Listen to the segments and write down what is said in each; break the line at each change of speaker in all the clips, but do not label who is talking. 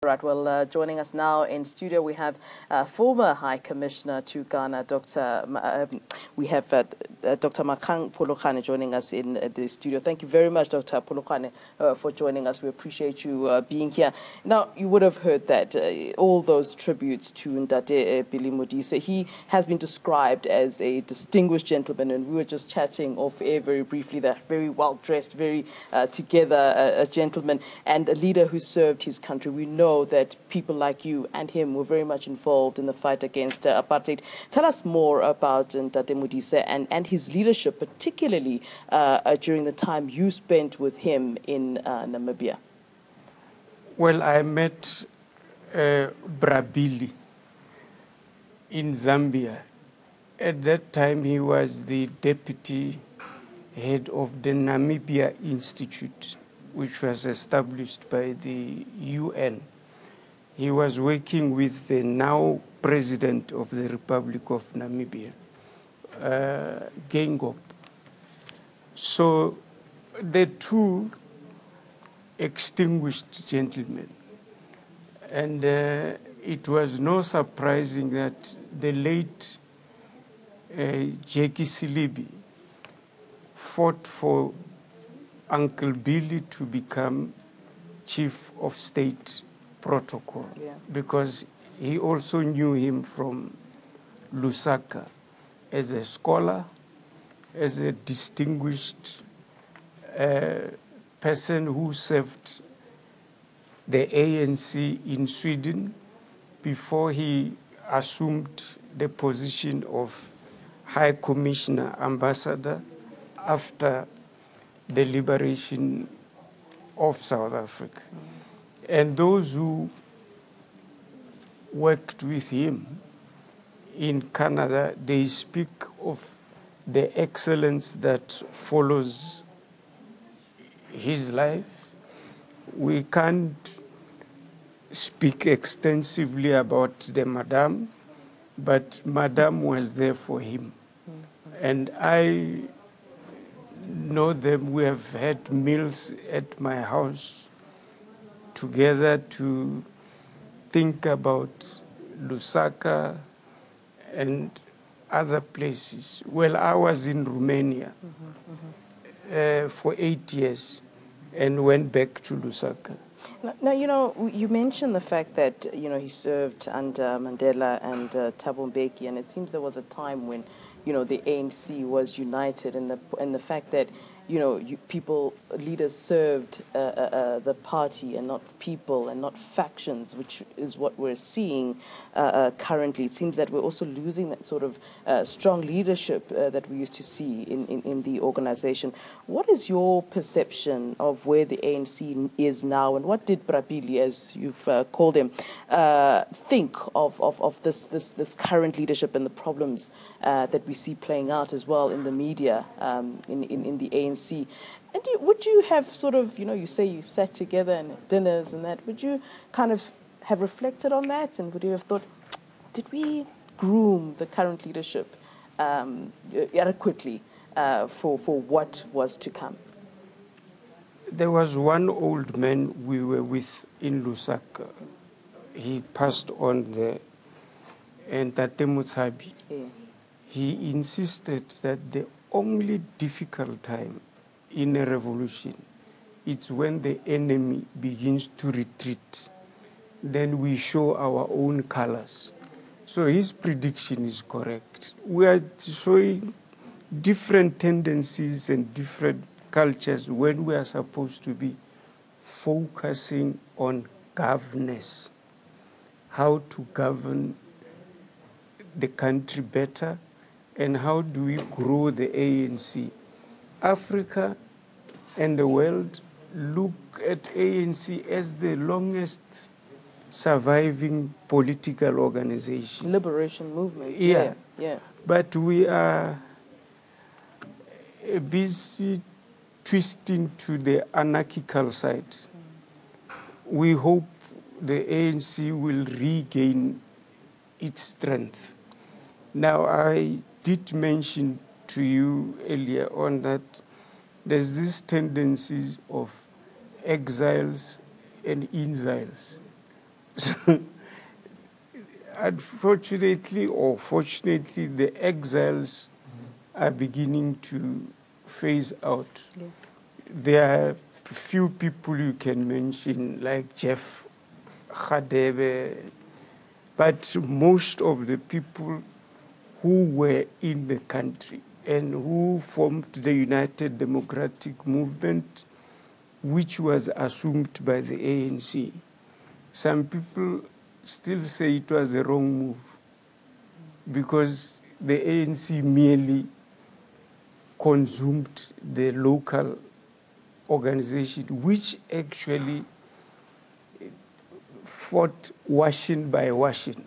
Right, well, joining us now in studio, we have former High Commissioner to Ghana, we have Dr. Magang Phologane joining us in the studio. Thank you very much, Dr. Phologane, for joining us. We appreciate you being here. Now, you would have heard that all those tributes to Ndate Billy Modise. He has been described as a distinguished gentleman, and we were just chatting off air very briefly, that very well-dressed, very together a gentleman and a leader who served his country. We know that people like you and him were very much involved in the fight against apartheid. Tell us more about Ndate Modise and his leadership, particularly during the time you spent with him in Namibia.
Well, I met Billy in Zambia. At that time, he was the deputy head of the Namibia Institute, which was established by the UN. He was working with the now President of the Republic of Namibia, Geingob. So the two extinguished gentlemen. And it was no surprising that the late Jackie Silibi fought for Uncle Billy to become Chief of State Protocol, because he also knew him from Lusaka as a scholar, as a distinguished person who served the ANC in Sweden before he assumed the position of High Commissioner Ambassador after the liberation of South Africa. And those who worked with him in Canada, they speak of the excellence that follows his life. We can't speak extensively about the Madame, but Madame was there for him. And I know them. We have had meals at my house together to think about Lusaka and other places. Well, I was in Romania for 8 years and went back to Lusaka.
Now, you know, you mentioned the fact that, you know, he served under Mandela and Thabo Mbeki, and it seems there was a time when, you know, the ANC was united, and the fact that, you know, leaders served the party and not people and not factions, which is what we're seeing currently. It seems that we're also losing that sort of strong leadership that we used to see in the organization. What is your perception of where the ANC is now, and what did Billy, as you've called him, think of this current leadership and the problems that we see playing out as well in the media, in the ANC? And would you have sort of, you know, you say you sat together and dinners and that, would you kind of have reflected on that, and would you have thought, did we groom the current leadership adequately for what was to come?
There was one old man we were with in Lusaka. He passed on there, and Tate Mutsabi. Yeah. He insisted that the only difficult time in a revolution, it's when the enemy begins to retreat. Then we show our own colors. So his prediction is correct. We are showing different tendencies and different cultures when we are supposed to be focusing on governance, how to govern the country better, and how do we grow the ANC. Africa and the world look at ANC as the longest surviving political organization.
Liberation movement.
Yeah.
Yeah.
But we are busy twisting to the anarchical side. We hope the ANC will regain its strength. Now, I did mention to you earlier on that there's this tendency of exiles and exiles. So, unfortunately or fortunately, the exiles are beginning to phase out.
Yeah.
There are few people you can mention, like Jeff Khadebe, but most of the people who were in the country and who formed the United Democratic Movement, which was assumed by the ANC. Some people still say it was a wrong move because the ANC merely consumed the local organization, which actually fought washing by washing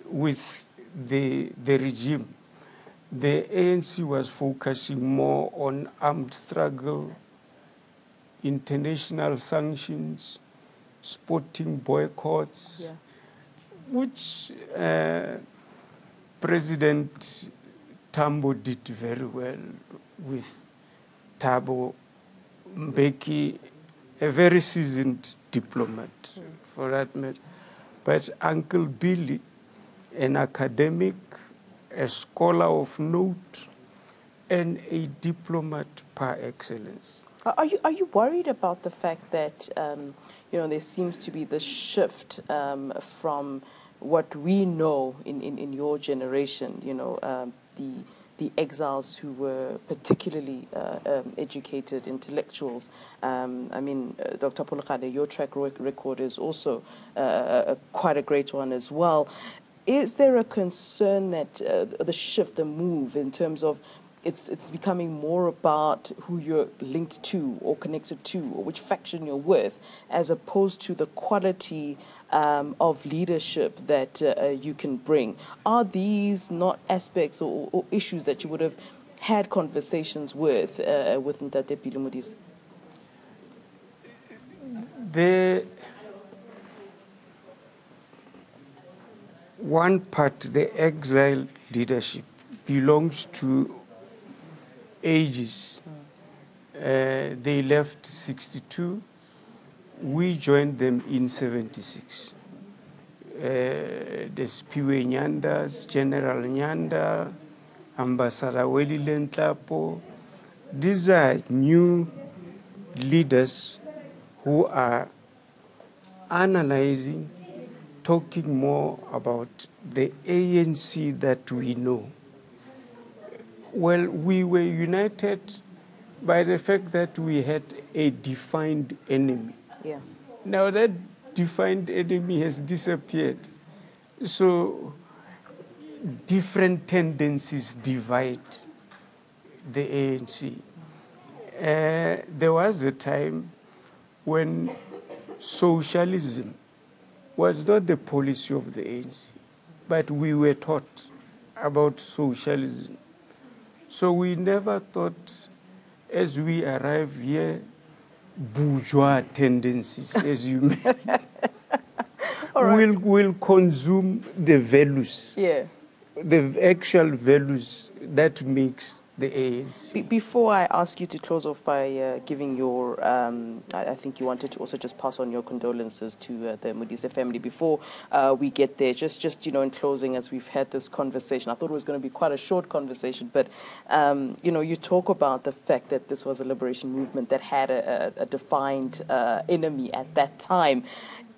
with the regime. The ANC was focusing more on armed struggle, international sanctions, sporting boycotts, which President Tambo did very well with Thabo Mbeki, a very seasoned diplomat for that matter. But Uncle Billy, an academic, a scholar of note, and a diplomat par excellence.
Are you worried about the fact that there seems to be this shift from what we know in your generation, the exiles who were particularly educated intellectuals? Dr. Phologane, your track record is also quite a great one as well. Is there a concern that the shift, the move in terms of it's becoming more about who you're linked to or connected to or which faction you're with, as opposed to the quality of leadership that you can bring? Are these not aspects or issues that you would have had conversations with Ntate Billy Modise?
The one part, the exile leadership, belongs to ages. They left 62. We joined them in 76. The Spiwe Nyandas, General Nyanda, Ambassador Weli Lentlapo. These are new leaders who are analyzing, talking more about the ANC that we know. Well, we were united by the fact that we had a defined enemy.
Yeah.
Now that defined enemy has disappeared. So different tendencies divide the ANC. There was a time when socialism was not the policy of the ANC, but we were taught about socialism. So we never thought, as we arrive here, bourgeois tendencies, as you may, will consume the values, the actual values that makes the ANC.
Before I ask you to close off by giving your, I think you wanted to also just pass on your condolences to the Modise family. Before we get there, just in closing, as we've had this conversation, I thought it was going to be quite a short conversation, but you talk about the fact that this was a liberation movement that had a defined enemy at that time.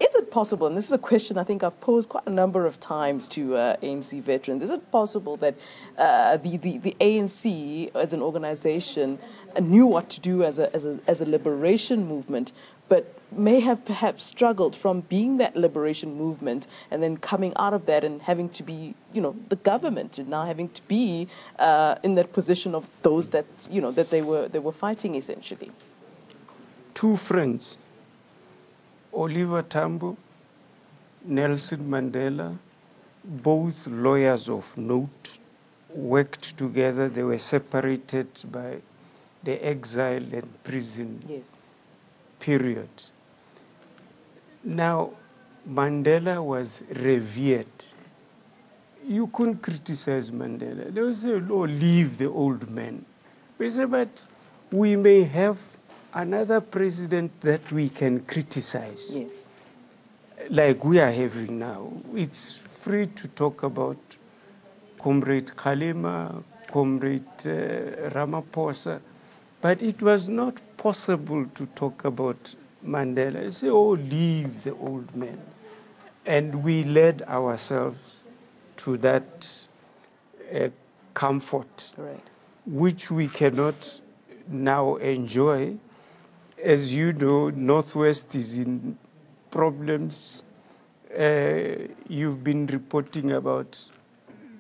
Is it possible, and this is a question I think I've posed quite a number of times to ANC veterans, is it possible that the ANC as an organization knew what to do as a liberation movement, but may have perhaps struggled from being that liberation movement and then coming out of that and having to be, the government, and now having to be in that position of those that, that they were fighting essentially?
Two friends, Oliver Tambo, Nelson Mandela, both lawyers of note, worked together. They were separated by the exile and prison period. Now, Mandela was revered. You couldn't criticize Mandela. They would say, oh, leave the old man. We say, but we may have another president that we can criticize.
Yes.
like we are having now. It's free to talk about Comrade Kgalema, Comrade Ramaphosa, but it was not possible to talk about Mandela. I say, oh, leave the old man. And we led ourselves to that comfort,
Right.
which we cannot now enjoy. As you know, Northwest is in problems. You've been reporting about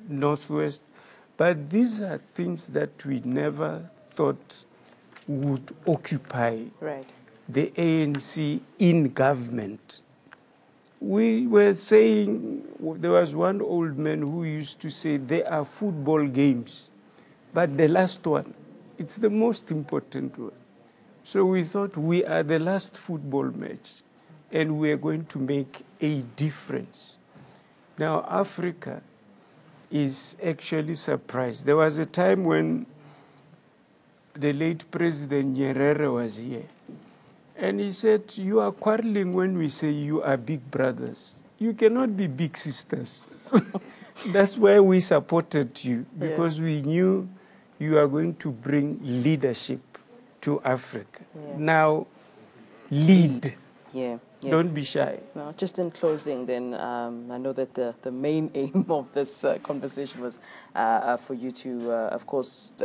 Northwest, but these are things that we never thought would occupy
Right.
the ANC in government. We were saying, there was one old man who used to say, there are football games, but the last one, it's the most important one. So we thought we are the last football match, and we are going to make a difference. Now, Africa is actually surprised. There was a time when the late President Nyerere was here, and he said, you are quarreling when we say you are big brothers. You cannot be big sisters. That's why we supported you, because we knew you are going to bring leadership to Africa.
Yeah.
Now, lead.
Yeah. Yeah.
Don't be shy.
Now, just in closing, then, I know that the main aim of this conversation was for you to, of course,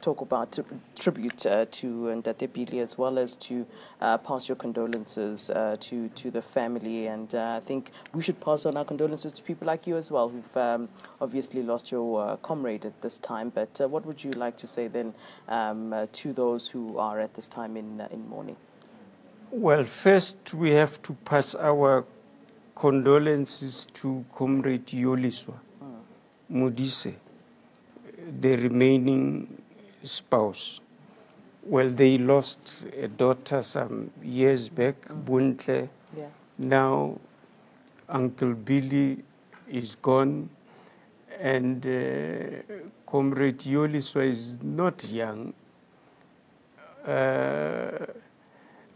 talk about tribute to Ndate Billy, as well as to pass your condolences to the family. And I think we should pass on our condolences to people like you as well, who've obviously lost your comrade at this time. But what would you like to say then to those who are at this time in mourning?
Well, first we have to pass our condolences to Comrade Yoliswa Modise, the remaining spouse. Well, they lost a daughter some years back, Buntle.
Yeah.
Now, Uncle Billy is gone, and Comrade Yoliswa is not young.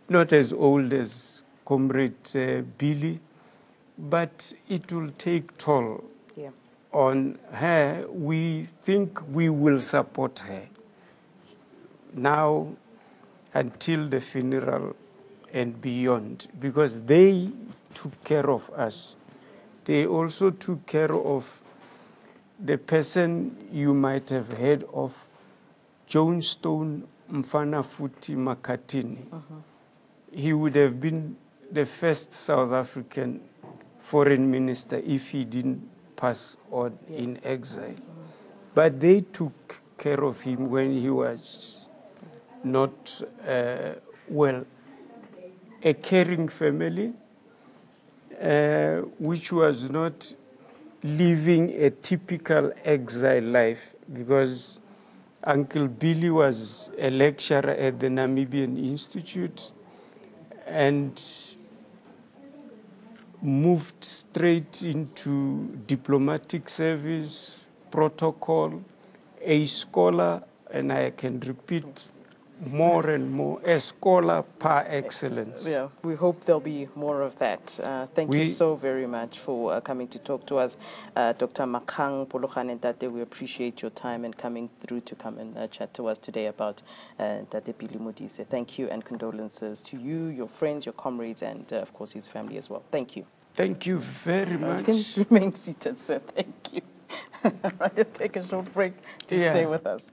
Not as old as Comrade Billy, but it will take toll on her. We think we will support her now until the funeral and beyond, because they took care of us. They also took care of the person you might have heard of, Johnstone Mfanafuti Makatini. He would have been the first South African foreign minister if he didn't pass on in exile. But they took care of him when he was not well. A caring family, which was not living a typical exile life, because Uncle Billy was a lecturer at the Namibian Institute and moved straight into diplomatic service, protocol, a scholar, and I can repeat more and more, a scholar par excellence.
Yeah, we hope there'll be more of that. Thank you so very much for coming to talk to us. Dr. Magang Phologane Ntate, we appreciate your time and coming through to come and chat to us today about Ntate Billy Modise. Thank you, and condolences to you, your friends, your comrades, and of course his family as well. Thank you.
Thank you very much.
You can remain seated, sir. Thank you. All right, let's take a short break. Just stay with us.